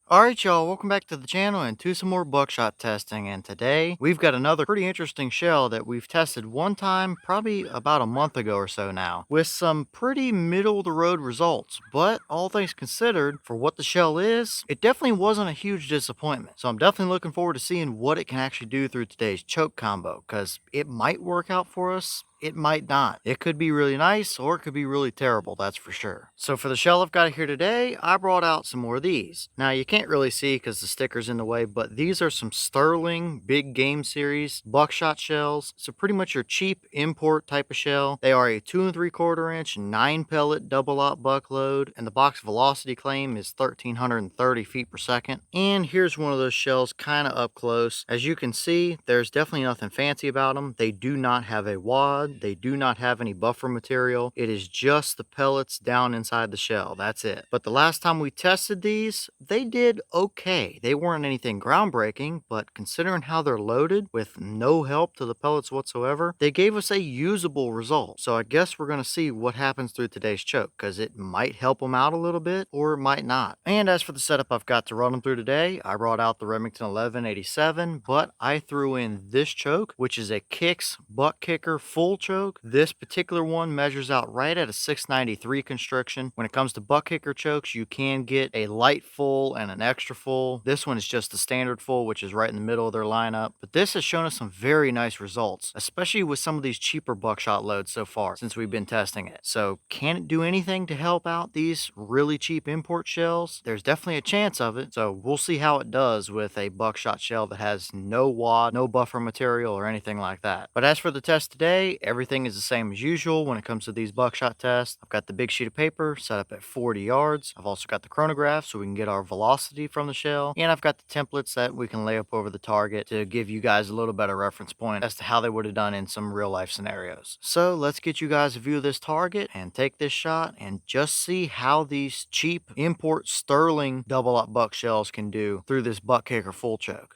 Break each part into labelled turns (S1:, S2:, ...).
S1: Alright y'all, welcome back to the channel and to some more buckshot testing, and today we've got another pretty interesting shell that we've tested one time probably about a month ago or so now with some pretty middle of the road results, but all things considered, for what the shell is, it definitely wasn't a huge disappointment. So I'm definitely looking forward to seeing what it can actually do through today's choke combo, because it might work out for us. It might not. It could be really nice or it could be really terrible, that's for sure. So for the shell I've got here today, I brought out some more of these. Now you can't really see because the sticker's in the way, but these are some Sterling Big Game Series buckshot shells. So pretty much your cheap import type of shell. They are a 2 3/4 inch 9 pellet double aught buck load, and the box velocity claim is 1,330 feet per second. And here's one of those shells kind of up close. As you can see, there's definitely nothing fancy about them. They do not have a wad. They do not have any buffer material. It is just the pellets down inside the shell. That's it. But the last time we tested these, they did okay. They weren't anything groundbreaking, but considering how they're loaded with no help to the pellets whatsoever, they gave us a usable result. So I guess we're going to see what happens through today's choke, because it might help them out a little bit or it might not. And as for the setup I've got to run them through today, I brought out the Remington 1187, but I threw in this choke, which is a Kicks buck kicker full choke. This particular one measures out right at a 693 constriction. When it comes to buck kicker chokes, you can get a light full and an extra full. This one is just the standard full, which is right in the middle of their lineup. But this has shown us some very nice results, especially with some of these cheaper buckshot loads so far since we've been testing it. So can it do anything to help out these really cheap import shells? There's definitely a chance of it. So we'll see how it does with a buckshot shell that has no wad, no buffer material, or anything like that. But as for the test today, everything is the same as usual when it comes to these buckshot tests. I've got the big sheet of paper set up at 40 yards. I've also got the chronograph so we can get our velocity from the shell. And I've got the templates that we can lay up over the target to give you guys a little better reference point as to how they would have done in some real life scenarios. So let's get you guys a view of this target and take this shot and just see how these cheap import Sterling double up buck shells can do through this buck kicker full choke.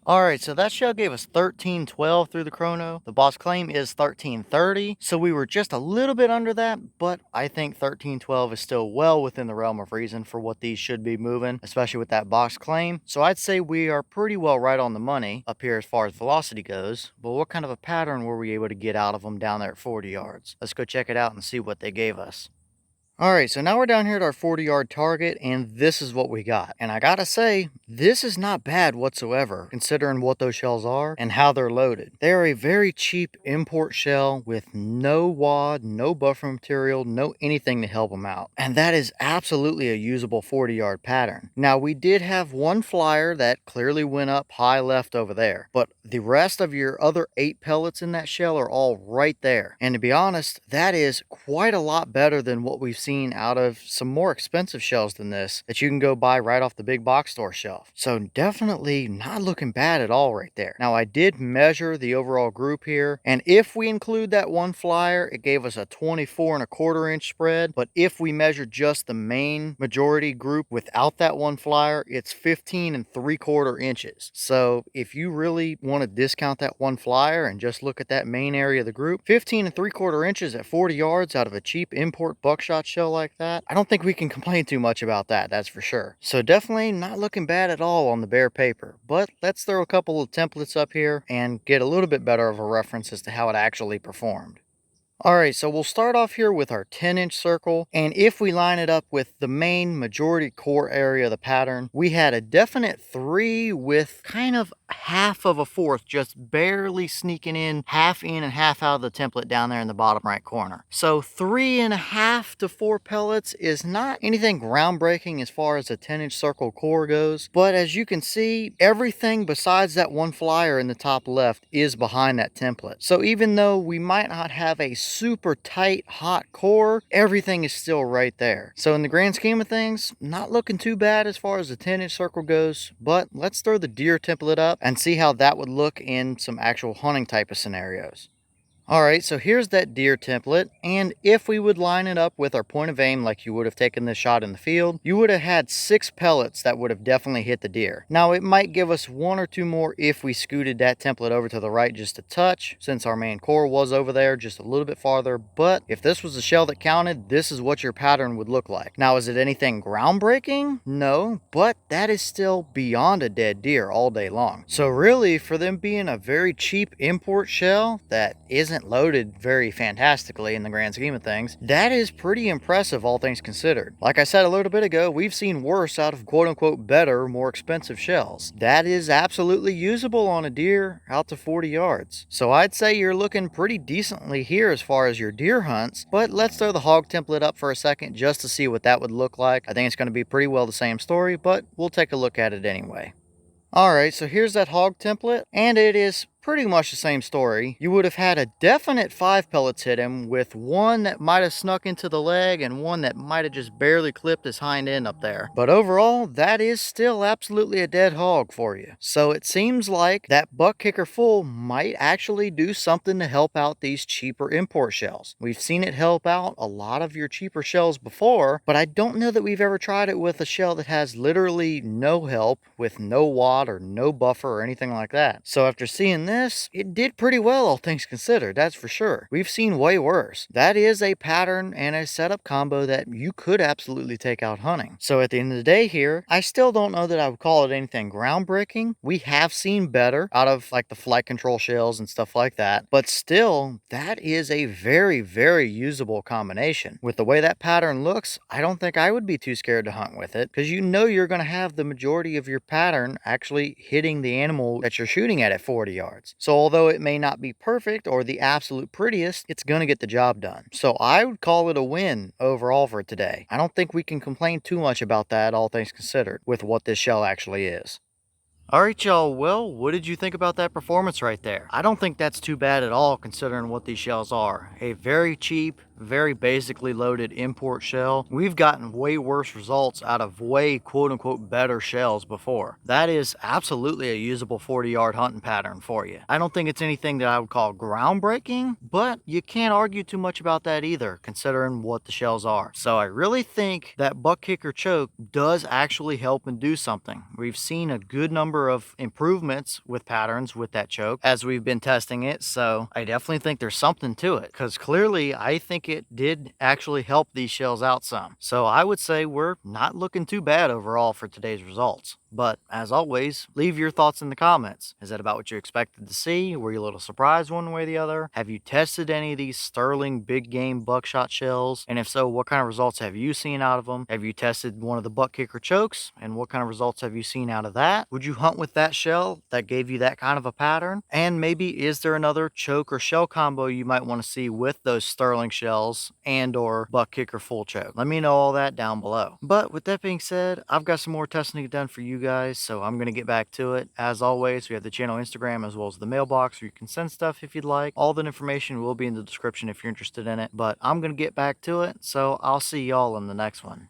S1: Alright, so that shell gave us 1312 through the chrono. The boss claim is 1330, so we were just a little bit under that, but I think 1312 is still well within the realm of reason for what these should be moving, especially with that box claim. So I'd say we are pretty well right on the money up here as far as velocity goes, but what kind of a pattern were we able to get out of them down there at 40 yards? Let's go check it out and see what they gave us. Alright, so now we're down here at our 40-yard target, and this is what we got. And I gotta say, this is not bad whatsoever, considering what those shells are and how they're loaded. They are a very cheap import shell with no wad, no buffer material, no anything to help them out. And that is absolutely a usable 40-yard pattern. Now, we did have one flyer that clearly went up high left over there, but the rest of your other 8 pellets in that shell are all right there. And to be honest, that is quite a lot better than what we've seen out of some more expensive shells than this that you can go buy right off the big box store shelf. So definitely not looking bad at all right there. Now I did measure the overall group here, and if we include that one flyer, it gave us a 24 1/4 inch spread. But if we measure just the main majority group without that one flyer, it's 15 3/4 inches. So if you really want to discount that one flyer and just look at that main area of the group, 15 3/4 inches at 40 yards out of a cheap import buckshot shell like that, I don't think we can complain too much about that, that's for sure. So definitely not looking bad at all on the bare paper, but let's throw a couple of templates up here and get a little bit better of a reference as to how it actually performed. Alright, so we'll start off here with our 10-inch circle, and if we line it up with the main majority core area of the pattern, we had a definite 3 with kind of half of a fourth just barely sneaking in and half out of the template down there in the bottom right corner. So 3.5 to 4 pellets is not anything groundbreaking as far as a 10-inch circle core goes, but as you can see, everything besides that one flyer in the top left is behind that template. So even though we might not have a super tight hot core, everything is still right there. So in the grand scheme of things, not looking too bad as far as the 10-inch circle goes, but let's throw the deer template up and see how that would look in some actual hunting type of scenarios. Alright, so here's that deer template, and if we would line it up with our point of aim like you would have taken this shot in the field, you would have had 6 pellets that would have definitely hit the deer. Now it might give us 1 or 2 more if we scooted that template over to the right just a touch, since our main core was over there just a little bit farther, but if this was the shell that counted, this is what your pattern would look like. Now is it anything groundbreaking? No, but that is still beyond a dead deer all day long. So really, for them being a very cheap import shell that isn't loaded very fantastically in the grand scheme of things, that is pretty impressive all things considered. Like I said a little bit ago, we've seen worse out of quote unquote better, more expensive shells. That is absolutely usable on a deer out to 40 yards. So I'd say you're looking pretty decently here as far as your deer hunts, but let's throw the hog template up for a second just to see what that would look like. I think it's going to be pretty well the same story, but we'll take a look at it anyway. Alright, so here's that hog template, and it is pretty much the same story. You would have had a definite 5 pellets hit him, with 1 that might have snuck into the leg and 1 that might have just barely clipped his hind end up there. But overall, that is still absolutely a dead hog for you. So it seems like that buck kicker full might actually do something to help out these cheaper import shells. We've seen it help out a lot of your cheaper shells before, but I don't know that we've ever tried it with a shell that has literally no help, with no wad or no buffer or anything like that. So after seeing this, it did pretty well all things considered, that's for sure. We've seen way worse. That is a pattern and a setup combo that you could absolutely take out hunting. So at the end of the day here, I still don't know that I would call it anything groundbreaking. We have seen better out of like the flight control shells and stuff like that, but still, that is a very, very usable combination. With the way that pattern looks, I don't think I would be too scared to hunt with it, because you know you're going to have the majority of your pattern actually hitting the animal that you're shooting at 40 yards. So although it may not be perfect or the absolute prettiest, it's going to get the job done. So I would call it a win overall for today. I don't think we can complain too much about that, all things considered, with what this shell actually is. Alright y'all, well, what did you think about that performance right there? I don't think that's too bad at all considering what these shells are. A very cheap, very basically loaded import shell. We've gotten way worse results out of way quote unquote better shells before. That is absolutely a usable 40-yard hunting pattern for you. I don't think it's anything that I would call groundbreaking, but you can't argue too much about that either considering what the shells are. So I really think that buck kicker choke does actually help and do something. We've seen a good number of improvements with patterns with that choke as we've been testing it, so I definitely think there's something to it, because clearly I think it did actually help these shells out some. So I would say we're not looking too bad overall for today's results. But as always, leave your thoughts in the comments. Is that about what you expected to see? Were you a little surprised one way or the other? Have you tested any of these sterling big game buckshot shells? And if so, what kind of results have you seen out of them? Have you tested one of the buck kicker chokes? And what kind of results have you seen out of that? Would you hunt with that shell that gave you that kind of a pattern? And maybe is there another choke or shell combo you might want to see with those sterling shells and or buck kicker full choke? Let me know all that down below. But with that being said, I've got some more testing to get done for you guys, so I'm going to get back to it. As always, we have the channel Instagram as well as the mailbox where you can send stuff if you'd like. All the information will be in the description if you're interested in it, but I'm going to get back to it, so I'll see y'all in the next one.